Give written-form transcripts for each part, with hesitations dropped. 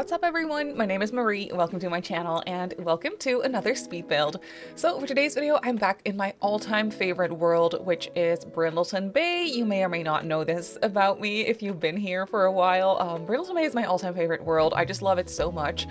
What's up everyone? My name is Marie, welcome to my channel and welcome to another speed build. So for today's video, I'm back in my all-time favorite world, which is Brindleton Bay. You may or may not know this about me if you've been here for a while. Brindleton Bay is my all-time favorite world. I just love it so much.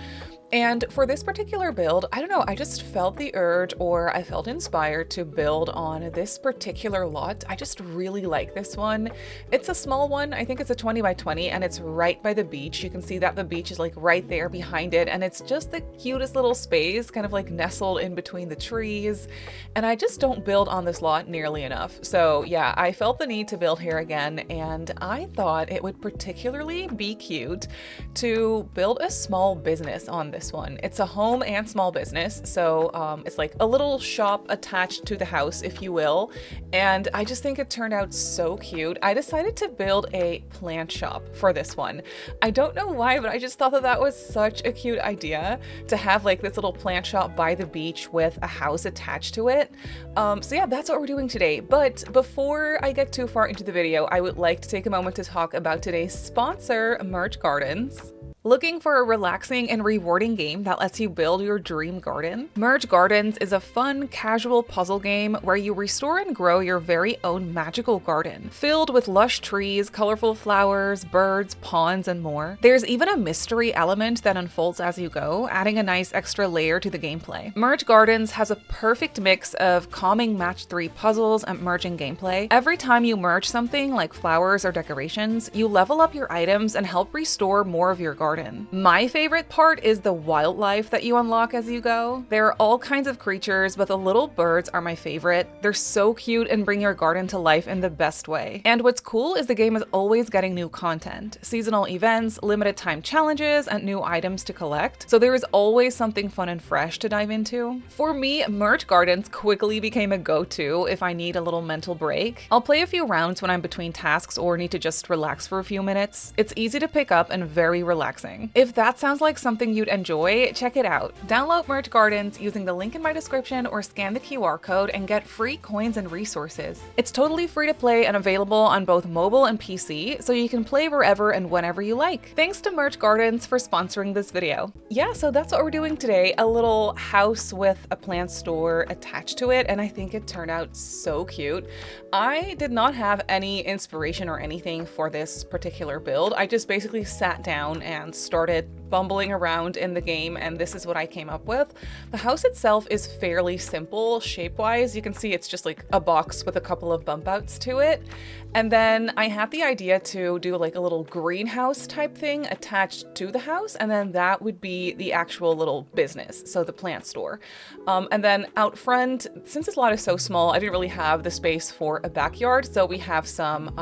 And for this particular build, I don't know, I just felt the urge, or I felt inspired to build on this particular lot. I just really like this one. It's a small one. I think it's a 20 by 20 and it's right by the beach. You can see that the beach is like right there behind it, and it's just the cutest little space, kind of like nestled in between the trees. And I just don't build on this lot nearly enough. So yeah, I felt the need to build here again, and I thought it would particularly be cute to build a small business on this one. It's a home and small business, so it's like a little shop attached to the house, if you will, and I just think it turned out so cute. I decided to build a plant shop for this one. I don't know why, but I just thought that that was such a cute idea to have like this little plant shop by the beach with a house attached to it. So yeah, that's what we're doing today. But before I get too far into the video, I would like to take a moment to talk about today's sponsor, Merge Gardens. Looking for a relaxing and rewarding game that lets you build your dream garden? Merge Gardens is a fun, casual puzzle game where you restore and grow your very own magical garden, filled with lush trees, colorful flowers, birds, ponds, and more. There's even a mystery element that unfolds as you go, adding a nice extra layer to the gameplay. Merge Gardens has a perfect mix of calming match 3 puzzles and merging gameplay. Every time you merge something like flowers or decorations, you level up your items and help restore more of your garden. My favorite part is the wildlife that you unlock as you go. There are all kinds of creatures, but the little birds are my favorite. They're so cute and bring your garden to life in the best way. And what's cool is the game is always getting new content, seasonal events, limited time challenges, and new items to collect. So there is always something fun and fresh to dive into. For me, Merge Gardens quickly became a go-to if I need a little mental break. I'll play a few rounds when I'm between tasks or need to just relax for a few minutes. It's easy to pick up and very relaxing. If that sounds like something you'd enjoy, check it out. Download Merge Gardens using the link in my description or scan the QR code and get free coins and resources. It's totally free to play and available on both mobile and PC, so you can play wherever and whenever you like. Thanks to Merge Gardens for sponsoring this video. Yeah, so that's what we're doing today, a little house with a plant store attached to it, and I think it turned out so cute. I did not have any inspiration or anything for this particular build. I just basically sat down and started bumbling around in the game, and this is what I came up with. The house itself is fairly simple shape-wise. You can see it's just like a box with a couple of bump outs to it. And then I had the idea to do like a little greenhouse type thing attached to the house, and then that would be the actual little business, so the plant store. And then out front, since this lot is so small, I didn't really have the space for a backyard, so we have some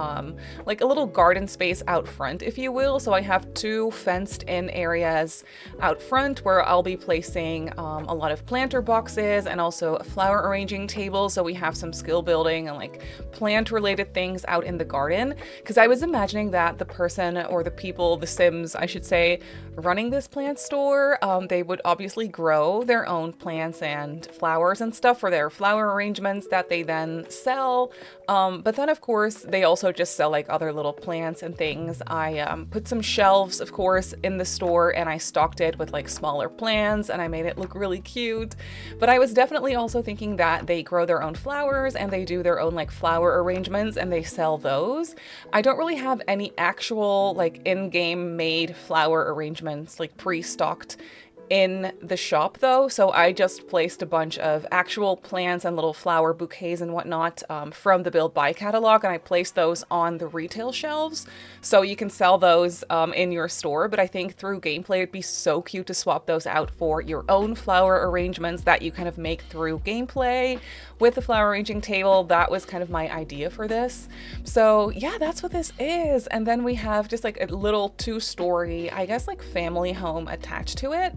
like a little garden space out front, if you will. So I have 2 fenced in areas out front where I'll be placing a lot of planter boxes and also a flower arranging table, so we have some skill building and like plant related things out in the garden, because I was imagining that the person, or the people, the Sims I should say, running this plant store, they would obviously grow their own plants and flowers and stuff for their flower arrangements that they then sell, but then of course they also just sell like other little plants and things. I put some shelves of course in the store, and I stocked it with like smaller plants, and I made it look really cute. But I was definitely also thinking that they grow their own flowers and they do their own like flower arrangements and they sell those. I don't really have any actual like in-game made flower arrangements like pre-stocked in the shop though, so I just placed a bunch of actual plants and little flower bouquets and whatnot from the Build Buy catalog, and I placed those on the retail shelves, so you can sell those in your store. But I think through gameplay it'd be so cute to swap those out for your own flower arrangements that you kind of make through gameplay with the flower arranging table. That was kind of my idea for this. So yeah, that's what this is. And then we have just like a little 2-story, I guess like family home attached to it.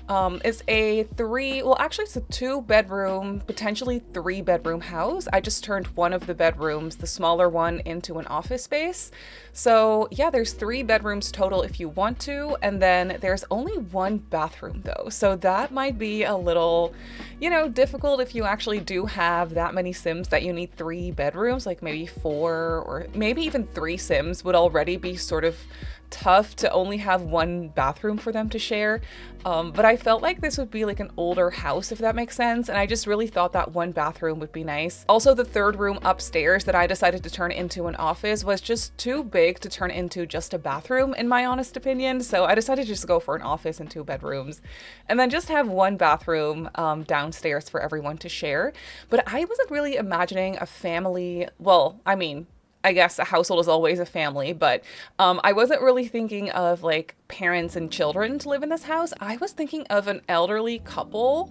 It's a 2-bedroom, potentially 3-bedroom house. I just turned one of the bedrooms, the smaller one, into an office space. So yeah, there's 3 bedrooms total if you want to, and then there's only 1 bathroom though. So that might be a little, you know, difficult if you actually do have that many Sims that you need 3 bedrooms, like maybe 4 or maybe even 3 Sims would already be sort of tough to only have one bathroom for them to share. But I felt like this would be like an older house, if that makes sense. And I just really thought that one bathroom would be nice. Also, the third room upstairs that I decided to turn into an office was just too big to turn into just a bathroom, in my honest opinion. So I decided to just go for an office and 2 bedrooms, and then just have one bathroom downstairs for everyone to share. But I wasn't really imagining a family. Well, I mean, I guess a household is always a family, but I wasn't really thinking of like parents and children to live in this house. I was thinking of an elderly couple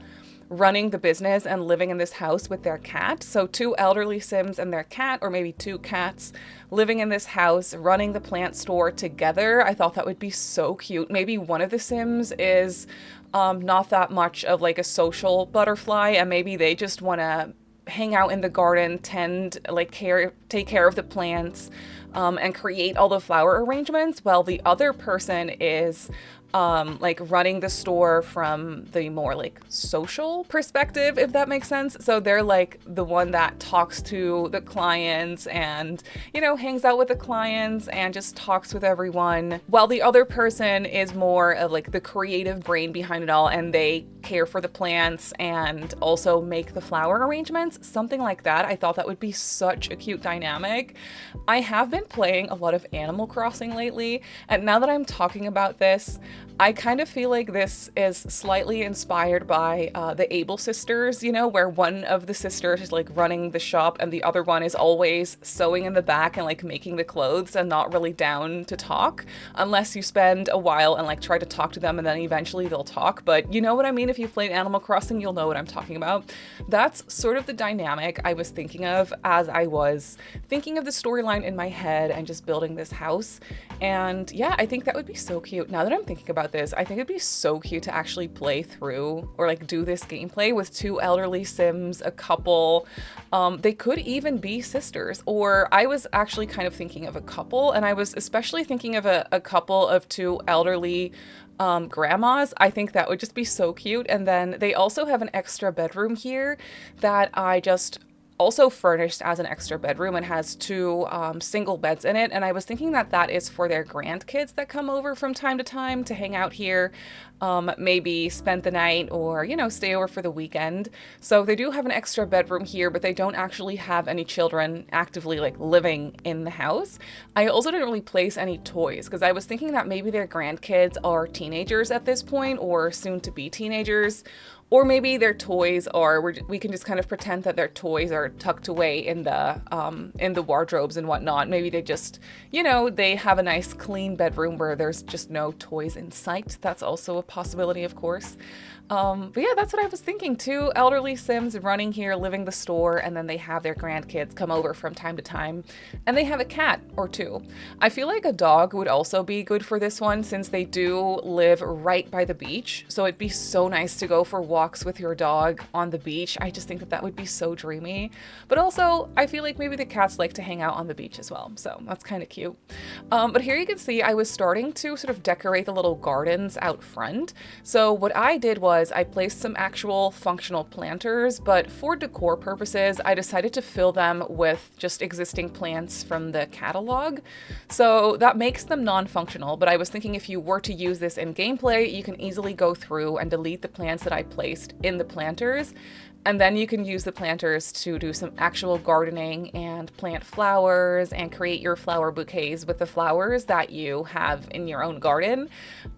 running the business and living in this house with their cat. So 2 elderly Sims and their cat, or maybe 2 cats living in this house, running the plant store together. I thought that would be so cute. Maybe one of the Sims is not that much of like a social butterfly, and maybe they just want to hang out in the garden, take care of the plants, and create all the flower arrangements, while the other person is like running the store from the more like social perspective, if that makes sense. So they're like the one that talks to the clients and, you know, hangs out with the clients and just talks with everyone, while the other person is more of like the creative brain behind it all, and they care for the plants and also make the flower arrangements, something like that. I thought that would be such a cute dynamic. I have been playing a lot of Animal Crossing lately, and now that I'm talking about this, I kind of feel like this is slightly inspired by the Able sisters, you know, where one of the sisters is like running the shop and the other one is always sewing in the back and like making the clothes and not really down to talk, unless you spend a while and like try to talk to them, and then eventually they'll talk. But you know what I mean? If you've played Animal Crossing, you'll know what I'm talking about. That's sort of the dynamic I was thinking of as I was thinking of the storyline in my head and just building this house. And yeah, I think that would be so cute. Now that I'm thinking about this, I think it'd be so cute to actually play through or like do this gameplay with 2 elderly Sims, a couple. They could even be sisters, or I was actually kind of thinking of a couple, and I was especially thinking of a couple of 2 elderly grandmas. I think that would just be so cute. And then they also have an extra bedroom here that I just also furnished as an extra bedroom and has 2 single beds in it. And I was thinking that that is for their grandkids that come over from time to time to hang out here, maybe spend the night or, you know, stay over for the weekend. So they do have an extra bedroom here, but they don't actually have any children actively like living in the house. I also didn't really place any toys because I was thinking that maybe their grandkids are teenagers at this point or soon to be teenagers. Or maybe their toys are, we can just kind of pretend that their toys are tucked away in the wardrobes and whatnot. Maybe they just, you know, they have a nice clean bedroom where there's just no toys in sight. That's also a possibility, of course. But yeah, that's what I was thinking. 2 elderly Sims running here, living the store, and then they have their grandkids come over from time to time. And they have a cat or 2. I feel like a dog would also be good for this one since they do live right by the beach. So it'd be so nice to go for walks with your dog on the beach. I just think that that would be so dreamy. But also, I feel like maybe the cats like to hang out on the beach as well. So that's kind of cute. But here you can see I was starting to sort of decorate the little gardens out front. So what I did was I placed some actual functional planters, but for decor purposes, I decided to fill them with just existing plants from the catalog. So that makes them non-functional, but I was thinking if you were to use this in gameplay, you can easily go through and delete the plants that I placed in the planters. And then you can use the planters to do some actual gardening and plant flowers and create your flower bouquets with the flowers that you have in your own garden.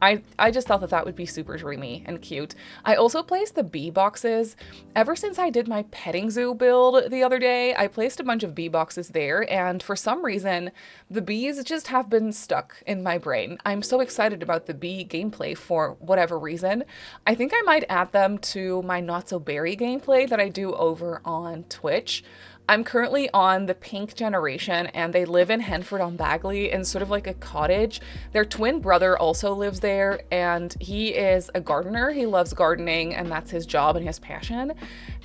I just thought that that would be super dreamy and cute. I also placed the bee boxes. Ever since I did my petting zoo build the other day, I placed a bunch of bee boxes there, and for some reason, the bees just have been stuck in my brain. I'm so excited about the bee gameplay for whatever reason. I think I might add them to my Not So Berry gameplay that I do over on Twitch. I'm currently on the pink generation and they live in Henford-on-Bagley in sort of like a cottage. Their twin brother also lives there and he is a gardener. He loves gardening and that's his job and his passion.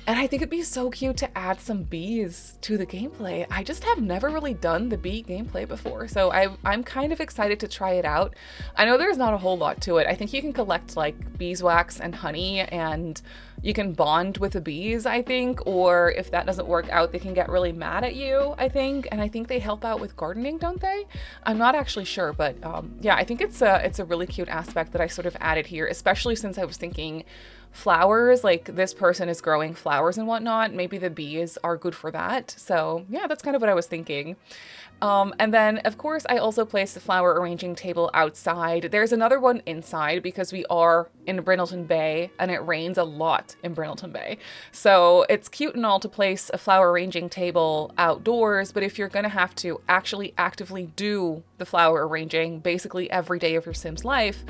And I think it'd be so cute to add some bees to the gameplay. I just have never really done the bee gameplay before, so I'm kind of excited to try it out. I know there's not a whole lot to it. I think you can collect like beeswax and honey, and you can bond with the bees, I think, or if that doesn't work out, they can get really mad at you, I think. And I think they help out with gardening, don't they? I'm not actually sure, but yeah, I think it's a really cute aspect that I sort of added here, especially since I was thinking flowers, like this person is growing flowers and whatnot. Maybe the bees are good for that. So yeah, that's kind of what I was thinking. And then of course I also placed the flower arranging table outside. There's another one inside because we are in Brindleton Bay and it rains a lot in Brindleton Bay. So it's cute and all to place a flower arranging table outdoors, but if you're gonna have to actually actively do the flower arranging basically every day of your Sim's life,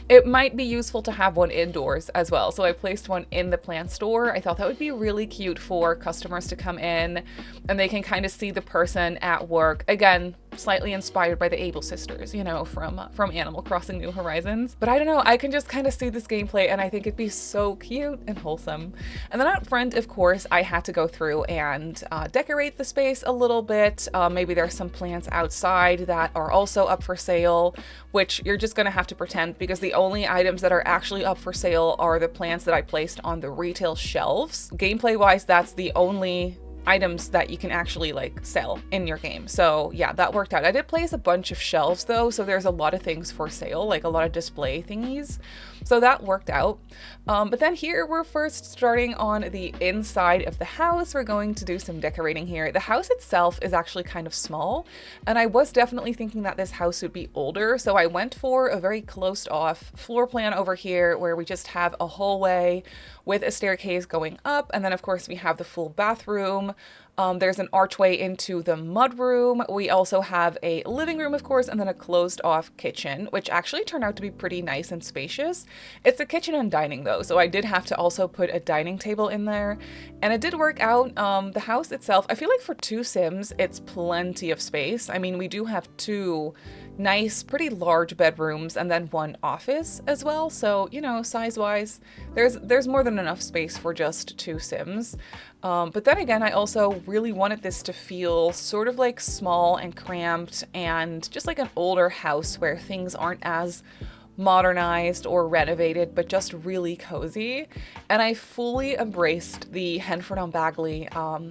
it might be useful to have one indoors as well. So I placed one in the plant store. I thought that would be really cute for customers to come in and they can kind of see the person at work. Again, slightly inspired by the Able sisters, you know, from Animal Crossing New Horizons. But I don't know, I can just kind of see this gameplay and I think it'd be so cute and wholesome. And then out front, of course, I had to go through and decorate the space a little bit. Maybe there's some plants outside that are also up for sale, which you're just gonna have to pretend because the only items that are actually up for sale are the plants that I placed on the retail shelves. Gameplay wise, that's the only items that you can actually like sell in your game. So yeah, that worked out. I did place a bunch of shelves though, so there's a lot of things for sale, like a lot of display thingies. So that worked out. But then here we're first starting on the inside of the house. We're going to do some decorating here. The house itself is actually kind of small, and I was definitely thinking that this house would be older. So I went for a very closed off floor plan over here where we just have a hallway with a staircase going up. And then of course we have the full bathroom. There's an archway into the mudroom. We also have a living room, of course, and then a closed off kitchen, which actually turned out to be pretty nice and spacious. It's a kitchen and dining though, so I did have to also put a dining table in there, and it did work out. The house itself, I feel like for 2 Sims, it's plenty of space. I mean, we do have 2 nice, pretty large bedrooms and then 1 office as well. So, you know, size-wise, there's more than enough space for just 2 Sims. But then again, I also really wanted this to feel sort of like small and cramped and just like an older house where things aren't as modernized or renovated, but just really cozy. And I fully embraced the Henford on Bagley,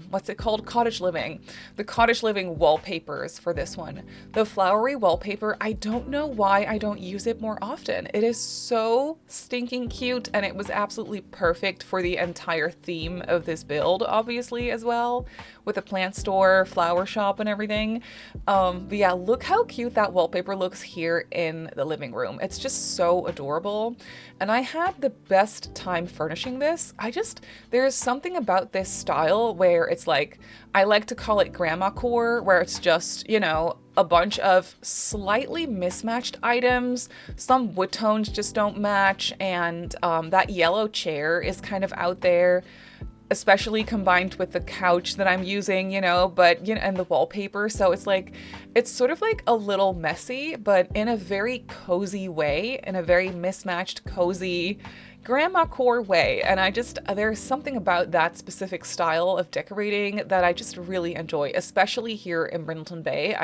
what's it called? Cottage Living. The Cottage Living wallpapers for this one. The flowery wallpaper, I don't know why I don't use it more often. It is so stinking cute, and it was absolutely perfect for the entire theme of this build, obviously, as well, with a plant store, flower shop, and everything. But yeah, look how cute that wallpaper looks here in the living room. It's just so adorable, and I had the best time furnishing this. There's something about this style where it's like, I like to call it grandma core, where it's just, you know, a bunch of slightly mismatched items. Some wood tones just don't match, and that yellow chair is kind of out there, especially combined with the couch that I'm using, you know, but, you know, and the wallpaper. So it's like, it's sort of like a little messy, but in a very cozy way, in a very mismatched, cozy, grandma core way. And there's something about that specific style of decorating that I just really enjoy, especially here in Brindleton Bay.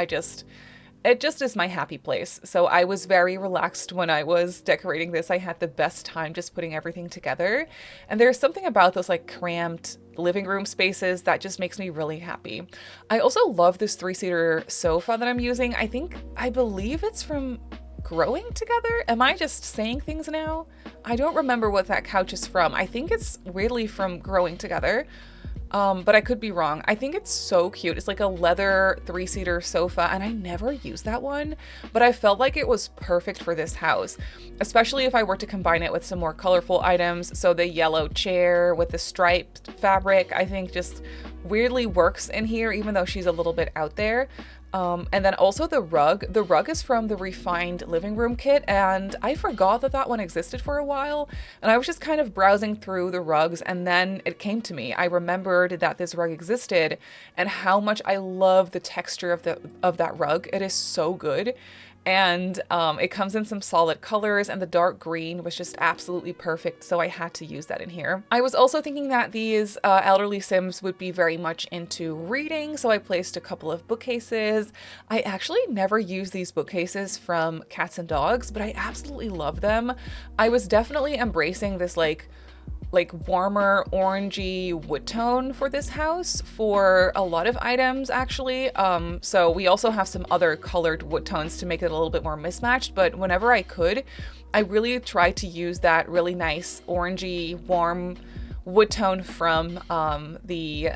It just is my happy place. So I was very relaxed when I was decorating this. I had the best time just putting everything together. And there's something about those like cramped living room spaces that just makes me really happy. I also love this 3-seater sofa that I'm using. I believe it's from Growing Together. Am I just saying things now? I don't remember what that couch is from. I think it's weirdly from Growing Together. But I could be wrong. I think it's so cute. It's like a leather 3-seater sofa, and I never used that one, but I felt like it was perfect for this house, especially if I were to combine it with some more colorful items. So the yellow chair with the striped fabric, I think just weirdly works in here, even though she's a little bit out there. And then also the rug. The rug is from the Refined Living Room kit, and I forgot that that one existed for a while. And I was just kind of browsing through the rugs, and then it came to me. I remembered that this rug existed and how much I love the texture of that rug. It is so good. And it comes in some solid colors, and the dark green was just absolutely perfect, so I had to use that in here. I was also thinking that these elderly Sims would be very much into reading, so I placed a couple of bookcases. I actually never use these bookcases from Cats and Dogs, but I absolutely love them. I was definitely embracing this like warmer orangey wood tone for this house for a lot of items actually. So we also have some other colored wood tones to make it a little bit more mismatched, but whenever I could, I really tried to use that really nice orangey warm wood tone from the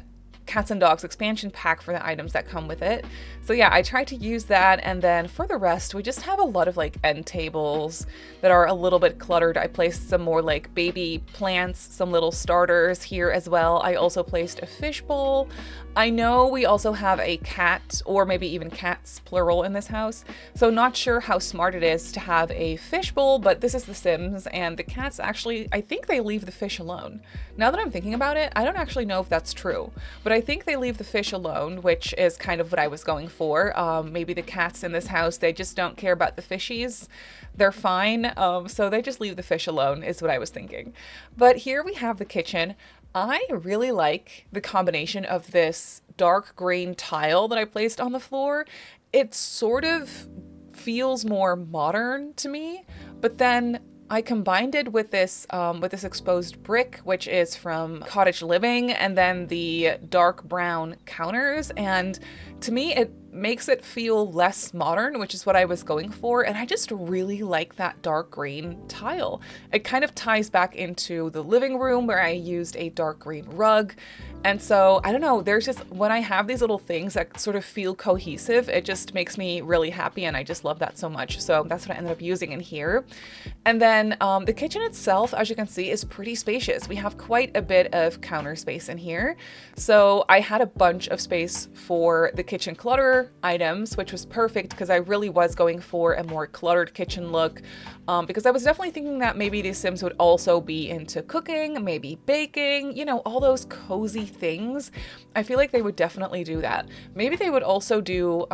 Cats and Dogs expansion pack for the items that come with it. So yeah, I tried to use that, and then for the rest, we just have a lot of like end tables that are a little bit cluttered. I placed some more like baby plants, some little starters here as well. I also placed a fish bowl. I know we also have a cat, or maybe even cats plural, in this house, so not sure how smart it is to have a fish bowl, but this is The Sims, and the cats actually, I think they leave the fish alone. Now that I'm thinking about it, I don't actually know if that's true, but I think they leave the fish alone, which is kind of what I was going for. Maybe the cats in this house, they just don't care about the fishies. They're fine, so they just leave the fish alone is what I was thinking. But here we have the kitchen. I really like the combination of this dark green tile that I placed on the floor. It sort of feels more modern to me, but then I combined it with this exposed brick, which is from Cottage Living, and then the dark brown counters, and to me it makes it feel less modern, which is what I was going for, and I just really like that dark green tile. It kind of ties back into the living room where I used a dark green rug. And so, I don't know, there's just, when I have these little things that sort of feel cohesive, it just makes me really happy, and I just love that so much. So that's what I ended up using in here. And then the kitchen itself, as you can see, is pretty spacious. We have quite a bit of counter space in here. So I had a bunch of space for the kitchen clutter items, which was perfect because I really was going for a more cluttered kitchen look. Because I was definitely thinking that maybe the Sims would also be into cooking, maybe baking, you know, all those cozy things. I feel like they would definitely do that. Maybe they would also do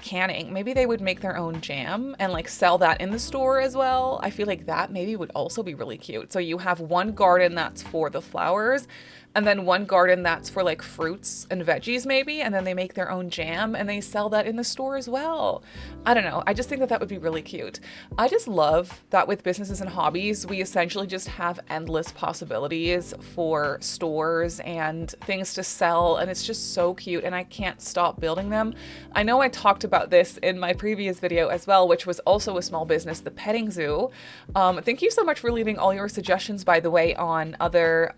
canning. Maybe they would make their own jam and like sell that in the store as well. I feel like that maybe would also be really cute. So you have one garden that's for the flowers, and then one garden that's for like fruits and veggies maybe, and then they make their own jam and they sell that in the store as well. I don't know, I just think that that would be really cute. I just love that with businesses and hobbies, we essentially just have endless possibilities for stores and things to sell, and it's just so cute, and I can't stop building them. I know I talked about this in my previous video as well, which was also a small business, the petting zoo. Thank you so much for leaving all your suggestions, by the way, on other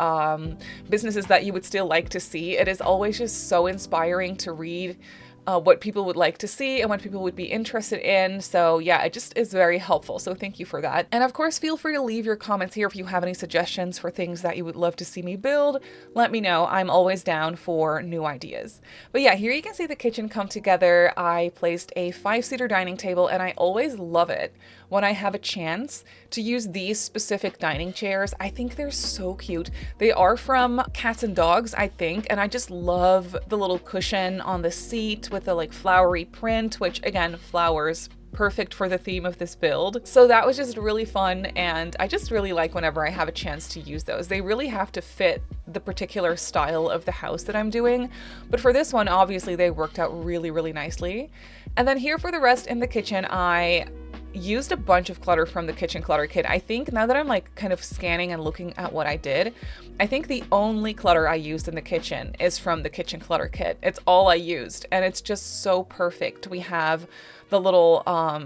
businesses that you would still like to see. It is always just so inspiring to read what people would like to see and what people would be interested in. So yeah, it just is very helpful. So thank you for that. And of course, feel free to leave your comments here if you have any suggestions for things that you would love to see me build. Let me know. I'm always down for new ideas. But yeah, here you can see the kitchen come together. I placed a 5-seater dining table, and I always love it when I have a chance to use these specific dining chairs. I think they're so cute. They are from Cats and Dogs, I think, and I just love the little cushion on the seat with the like flowery print, which again, flowers, perfect for the theme of this build. So that was just really fun, and I just really like whenever I have a chance to use those. They really have to fit the particular style of the house that I'm doing, but for this one, obviously they worked out really, really nicely. And then here for the rest in the kitchen, I used a bunch of clutter from the kitchen clutter kit. I think now that I'm like kind of scanning and looking at what I did, I think the only clutter I used in the kitchen is from the kitchen clutter kit. It's all I used, and it's just so perfect. We have the little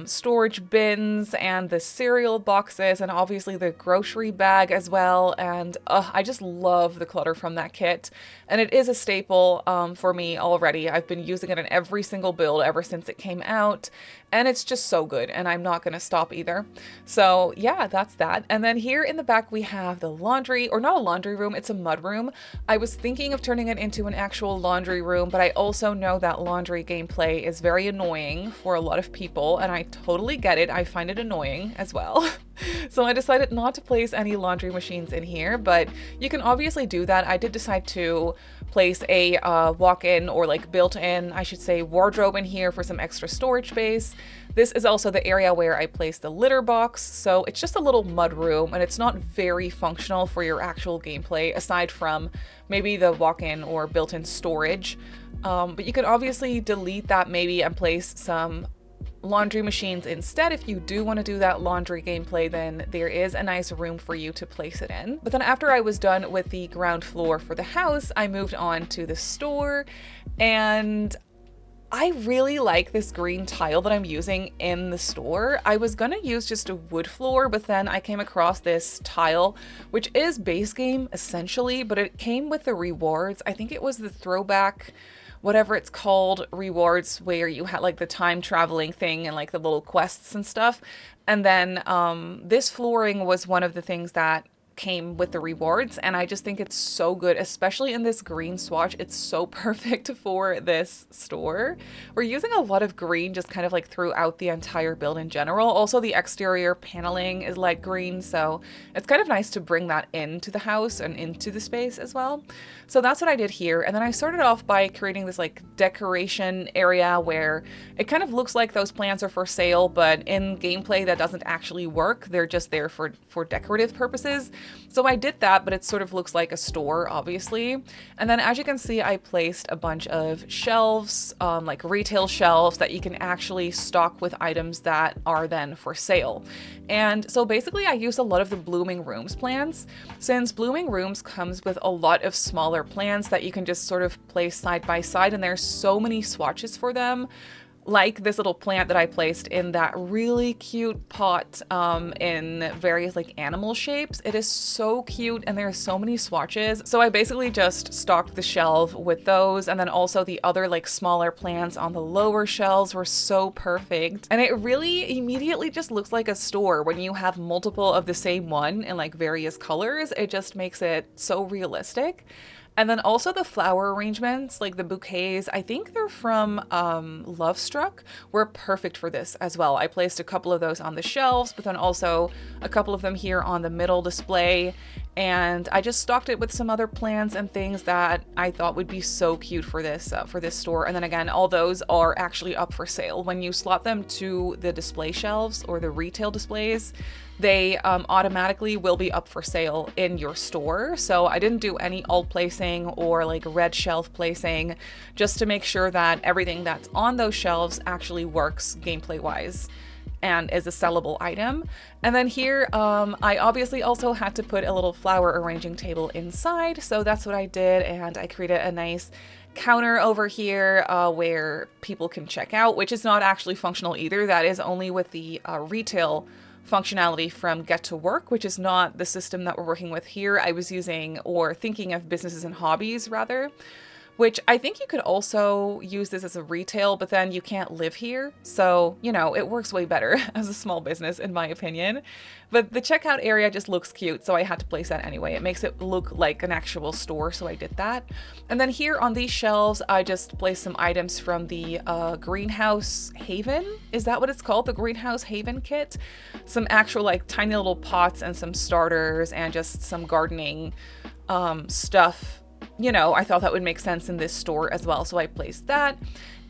storage bins and the cereal boxes, and obviously the grocery bag as well. And I just love the clutter from that kit, and it is a staple for me already. I've been using it in every single build ever since it came out, and it's just so good, and I'm not not going to stop either. So yeah, that's that. And then here in the back we have the laundry, or not a laundry room, it's a mud room. I was thinking of turning it into an actual laundry room, but I also know that laundry gameplay is very annoying for a lot of people, and I totally get it. I find it annoying as well. So I decided not to place any laundry machines in here, but you can obviously do that. I did decide to place a walk-in, or like built-in, I should say, wardrobe in here for some extra storage space. This is also the area where I placed the litter box, so it's just a little mud room, and it's not very functional for your actual gameplay, aside from maybe the walk-in or built-in storage. But you can obviously delete that maybe and place some laundry machines instead. If you do want to do that laundry gameplay, then there is a nice room for you to place it in. But then after I was done with the ground floor for the house, I moved on to the store, and I really like this green tile that I'm using in the store. I was gonna use just a wood floor, but then I came across this tile, which is base game essentially, but it came with the rewards. I think it was the throwback, whatever it's called, rewards, where you had like the time traveling thing and like the little quests and stuff. And then this flooring was one of the things that came with the rewards, and I just think it's so good, especially in this green swatch. It's so perfect for this store. We're using a lot of green just kind of like throughout the entire build in general. Also, the exterior paneling is light green, so it's kind of nice to bring that into the house and into the space as well. So that's what I did here. And then I started off by creating this like decoration area where it kind of looks like those plants are for sale, but in gameplay that doesn't actually work. They're just there for decorative purposes. So I did that, but it sort of looks like a store, obviously. And then as you can see, I placed a bunch of shelves, like retail shelves that you can actually stock with items that are then for sale. And so basically I used a lot of the Blooming Rooms plants, since Blooming Rooms comes with a lot of smaller plants that you can just sort of place side by side, and there's so many swatches for them. Like this little plant that I placed in that really cute pot in various like animal shapes. It is so cute, and there are so many swatches. So I basically just stocked the shelf with those, and then also the other like smaller plants on the lower shelves were so perfect. And it really immediately just looks like a store when you have multiple of the same one in like various colors. It just makes it so realistic. And then also the flower arrangements, like the bouquets, I think they're from Love Struck, were perfect for this as well. I placed a couple of those on the shelves, but then also a couple of them here on the middle display. And I just stocked it with some other plants and things that I thought would be so cute for this store. And then again, all those are actually up for sale. When you slot them to the display shelves or the retail displays, they automatically will be up for sale in your store. So I didn't do any alt placing or like red shelf placing, just to make sure that everything that's on those shelves actually works gameplay wise and is a sellable item. And then here, I obviously also had to put a little flower arranging table inside. So that's what I did. And I created a nice counter over here where people can check out, which is not actually functional either. That is only with the retail functionality from Get to Work, which is not the system that we're working with here. I was using, or thinking of, businesses and hobbies rather, which I think you could also use this as a retail, but then you can't live here. So, you know, it works way better as a small business in my opinion. But the checkout area just looks cute, so I had to place that anyway. It makes it look like an actual store, so I did that. And then here on these shelves, I just placed some items from the Greenhouse Haven. Is that what it's called? The Greenhouse Haven kit? Some actual like tiny little pots and some starters and just some gardening stuff. You know, I thought that would make sense in this store as well, so I placed that.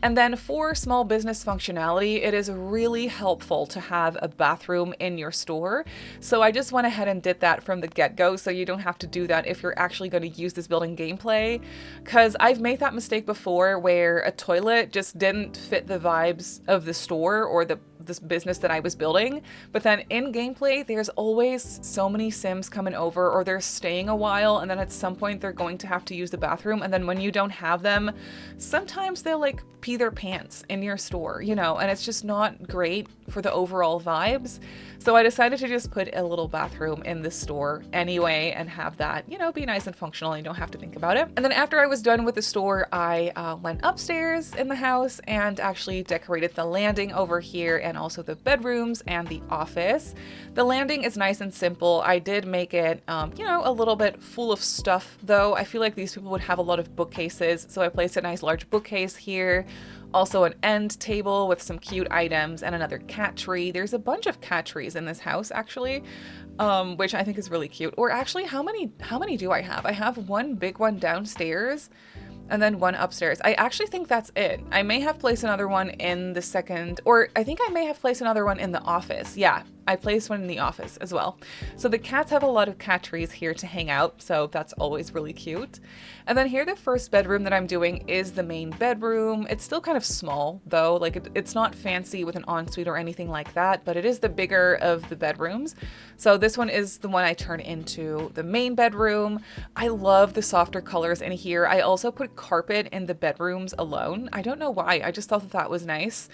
And then for small business functionality, it is really helpful to have a bathroom in your store. So I just went ahead and did that from the get-go, so you don't have to do that if you're actually going to use this building gameplay. Because I've made that mistake before where a toilet just didn't fit the vibes of the store or this business that I was building. But then in gameplay, there's always so many Sims coming over, or they're staying a while, and then at some point they're going to have to use the bathroom. And then when you don't have them, sometimes they'll like pee their pants in your store, you know, and it's just not great for the overall vibes. So I decided to just put a little bathroom in the store anyway and have that, you know, be nice and functional and you don't have to think about it. And then after I was done with the store, I went upstairs in the house and actually decorated the landing over here and also the bedrooms and the office. The landing is nice and simple. I did make it, you know, a little bit full of stuff though. I feel like these people would have a lot of bookcases, so I placed a nice large bookcase here. Also an end table with some cute items and another cat tree. There's a bunch of cat trees in this house actually, which I think is really cute. Or actually, how many do I have? I have one big one downstairs and then one upstairs. I actually think that's it. I may have placed another one in the second, or I think I may have placed another one in the office. Yeah, I placed one in the office as well. So the cats have a lot of cat trees here to hang out, so that's always really cute. And then here, the first bedroom that I'm doing is the main bedroom. It's still kind of small though, like it's not fancy with an ensuite or anything like that, but it is the bigger of the bedrooms. So this one is the one I turn into the main bedroom. I love the softer colors in here. I also put carpet in the bedrooms alone. I don't know why, I just thought that that was nice.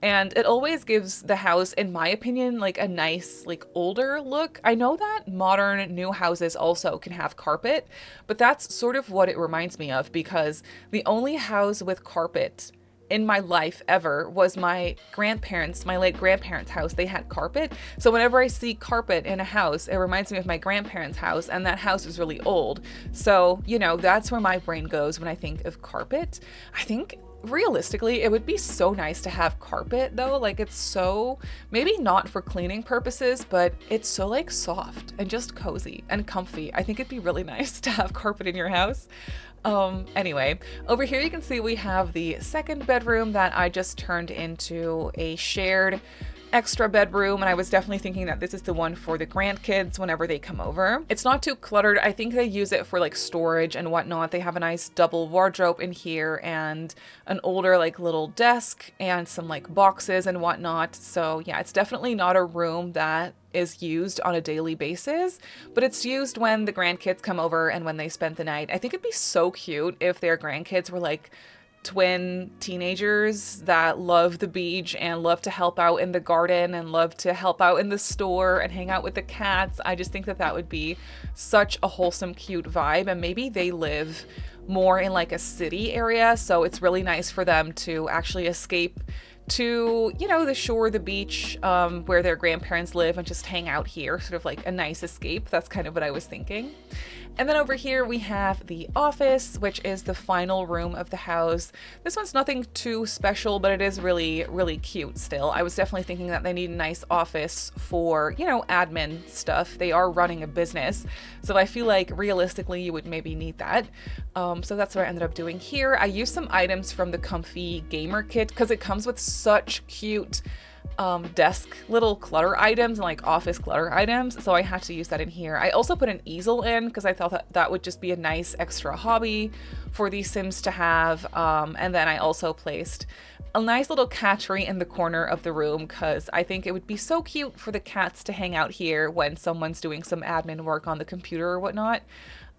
And it always gives the house, in my opinion, like a nice, like older look. I know that modern new houses also can have carpet, but that's sort of what it reminds me of, because the only house with carpet in my life ever was my grandparents, my late grandparents' house. They had carpet. So whenever I see carpet in a house, it reminds me of my grandparents' house, and that house is really old. So, you know, that's where my brain goes when I think of carpet. I think realistically, it would be so nice to have carpet though. Like it's so, maybe not for cleaning purposes, but it's so like soft and just cozy and comfy. I think it'd be really nice to have carpet in your house. Anyway, over here you can see we have the second bedroom that I just turned into a shared extra bedroom, and I was definitely thinking that this is the one for the grandkids whenever they come over. It's not too cluttered. I think they use it for like storage and whatnot. They have a nice double wardrobe in here and an older like little desk and some like boxes and whatnot. So yeah, it's definitely not a room that is used on a daily basis, but it's used when the grandkids come over and when they spend the night. I think it'd be so cute if their grandkids were like twin teenagers that love the beach and love to help out in the garden and love to help out in the store and hang out with the cats. I just think that that would be such a wholesome, cute vibe. And maybe they live more in like a city area, so it's really nice for them to actually escape to, you know, the shore, the beach, where their grandparents live, and just hang out here, sort of like a nice escape. That's kind of what I was thinking. And then over here we have the office, which is the final room of the house. This one's nothing too special, but it is really, really cute still. I was definitely thinking that they need a nice office for, you know, admin stuff. They are running a business, so I feel like realistically you would maybe need that. So that's what I ended up doing here. I used some items from the Comfy Gamer Kit because it comes with such cute desk little clutter items and like office clutter items, so I had to use that in here. I also put an easel in because I thought that that would just be a nice extra hobby for these Sims to have, and then I also placed a nice little cat tree in the corner of the room because I think it would be so cute for the cats to hang out here when someone's doing some admin work on the computer or whatnot.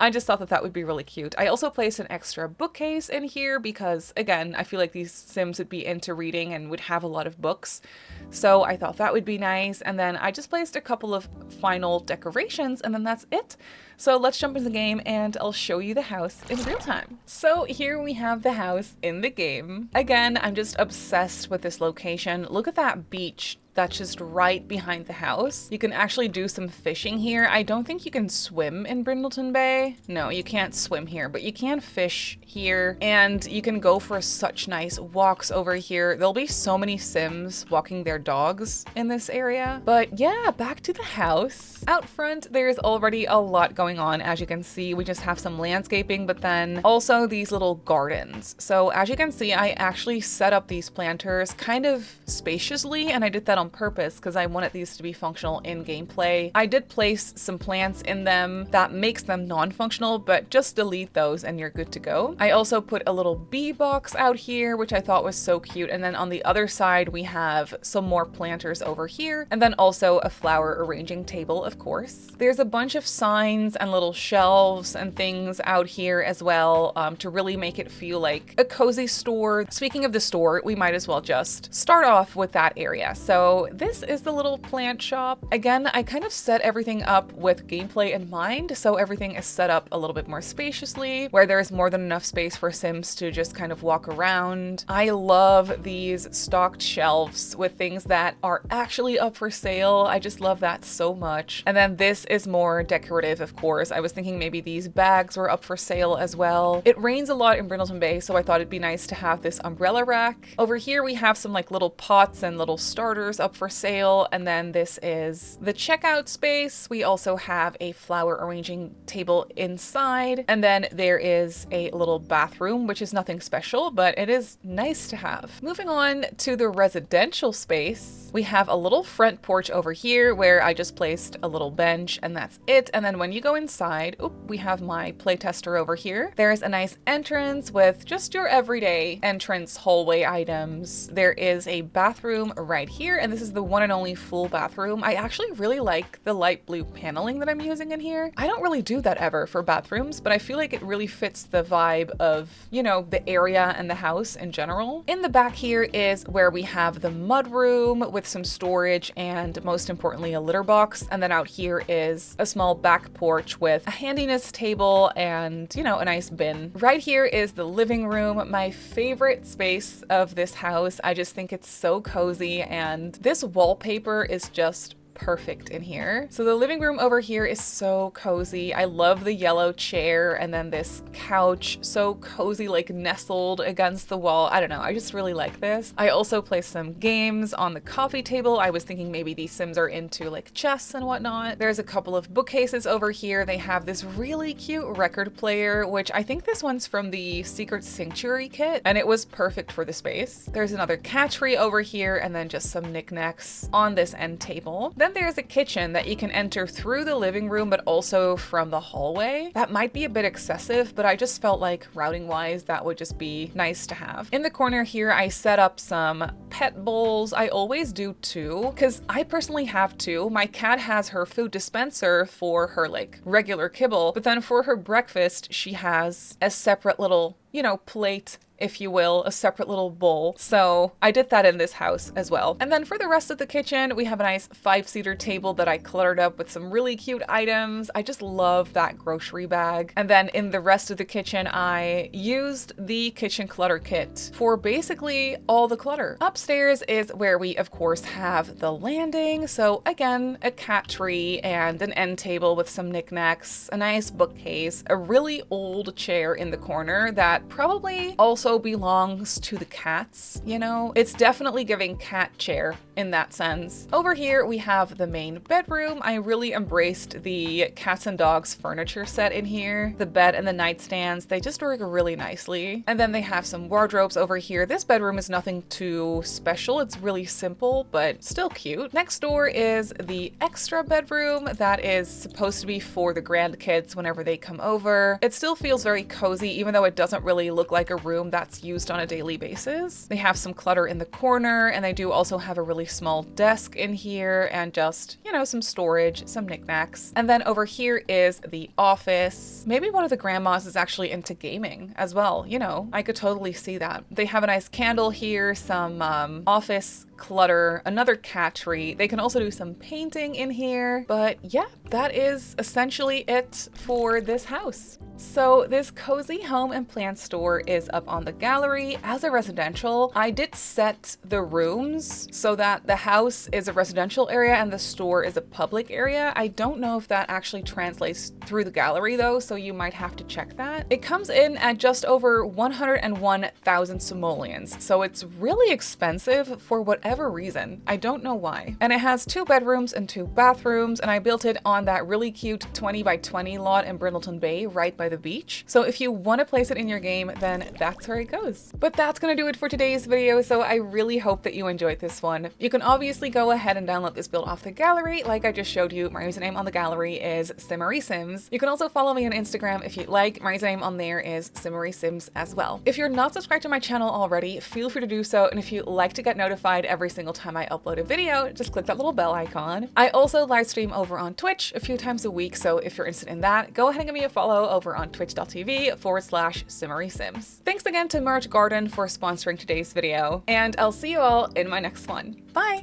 I just thought that that would be really cute. I also placed an extra bookcase in here because, again, I feel like these Sims would be into reading and would have a lot of books. So I thought that would be nice. And then I just placed a couple of final decorations, and then that's it. So let's jump into the game and I'll show you the house in real time. So here we have the house in the game. Again, I'm just obsessed with this location. Look at that beach that's just right behind the house. You can actually do some fishing here. I don't think you can swim in Brindleton Bay. No, you can't swim here, but you can fish here, and you can go for such nice walks over here. There'll be so many Sims walking their dogs in this area. But yeah, back to the house. Out front, there's already a lot going on. As you can see, we just have some landscaping, but then also these little gardens. So as you can see, I actually set up these planters kind of spaciously, and I did that on purpose because I wanted these to be functional in gameplay. I did place some plants in them that makes them non-functional, but just delete those and you're good to go. I also put a little bee box out here, which I thought was so cute. And then on the other side, we have some more planters over here, and then also a flower arranging table, of course. There's a bunch of signs and little shelves and things out here as well, to really make it feel like a cozy store. Speaking of the store, we might as well just start off with that area. So So this is the little plant shop. Again, I kind of set everything up with gameplay in mind, so everything is set up a little bit more spaciously, where there's more than enough space for Sims to just kind of walk around. I love these stocked shelves with things that are actually up for sale. I just love that so much. And then this is more decorative, of course. I was thinking maybe these bags were up for sale as well. It rains a lot in Brindleton Bay, so I thought it'd be nice to have this umbrella rack. Over here we have some like little pots and little starters up for sale, and then this is the checkout space. We also have a flower arranging table inside, and then there is a little bathroom, which is nothing special, but it is nice to have. Moving on to the residential space, we have a little front porch over here where I just placed a little bench, and that's it. And then when you go inside, we have my playtester over here. There's a nice entrance with just your everyday entrance hallway items. There is a bathroom right here, and this is the one and only full bathroom. I actually really like the light blue paneling that I'm using in here. I don't really do that ever for bathrooms, but I feel like it really fits the vibe of, you know, the area and the house in general. In the back here is where we have the mud room with some storage and most importantly a litter box, and then out here is a small back porch with a handiness table and, you know, a nice bin. Right here is the living room, my favorite space of this house. I just think it's so cozy, and this wallpaper is just perfect in here. So the living room over here is so cozy. I love the yellow chair and then this couch, so cozy, like nestled against the wall. I don't know, I just really like this. I also placed some games on the coffee table. I was thinking maybe these Sims are into like chess and whatnot. There's a couple of bookcases over here. They have this really cute record player, which I think this one's from the Secret Sanctuary kit, and it was perfect for the space. There's another cat tree over here, and then just some knickknacks on this end table. Then there's a kitchen that you can enter through the living room, but also from the hallway. That might be a bit excessive, but I just felt like routing wise, that would just be nice to have. In the corner here, I set up some pet bowls. I always do two, because I personally have two. My cat has her food dispenser for her like regular kibble, but then for her breakfast, she has a separate little, you know, plate, if you will, a separate little bowl. So I did that in this house as well. And then for the rest of the kitchen, we have a nice 5-seater table that I cluttered up with some really cute items. I just love that grocery bag. And then in the rest of the kitchen, I used the kitchen clutter kit for basically all the clutter. Upstairs is where we, of course, have the landing. So again, a cat tree and an end table with some knickknacks, a nice bookcase, a really old chair in the corner that probably also belongs to the cats, you know? It's definitely giving cat chair in that sense. Over here we have the main bedroom. I really embraced the cats and dogs furniture set in here. The bed and the nightstands, they just work really nicely. And then they have some wardrobes over here. This bedroom is nothing too special. It's really simple, but still cute. Next door is the extra bedroom that is supposed to be for the grandkids whenever they come over. It still feels very cozy, even though it doesn't really look like a room that's used on a daily basis. They have some clutter in the corner, and they do also have a really small desk in here and just, you know, some storage, some knickknacks. And then over here is the office. Maybe one of the grandmas is actually into gaming as well. You know, I could totally see that. They have a nice candle here, some office clutter, another cat tree. They can also do some painting in here. But yeah, that is essentially it for this house. So this cozy home and plant store is up on the gallery as a residential. I did set the rooms so that the house is a residential area and the store is a public area. I don't know if that actually translates through the gallery though, so you might have to check that. It comes in at just over 101,000 simoleons, so it's really expensive for whatever reason. I don't know why. And it has 2 bedrooms and 2 bathrooms, and I built it on that really cute 20 by 20 lot in Brindleton Bay right by the beach. So if you want to place it in your game, then that's where it goes. But that's gonna do it for today's video, so I really hope that you enjoyed this one. You can obviously go ahead and download this build off the gallery like I just showed you. My username on the gallery is SimmerySims. You can also follow me on Instagram if you'd like. My username on there is SimmerySims as well. If you're not subscribed to my channel already, feel free to do so, and if you like to get notified every single time I upload a video, just click that little bell icon. I also live stream over on Twitch a few times a week, so if you're interested in that, go ahead and give me a follow over on twitch.tv/SimmerySims. Thanks again to Merge Garden for sponsoring today's video, and I'll see you all in my next one. Bye!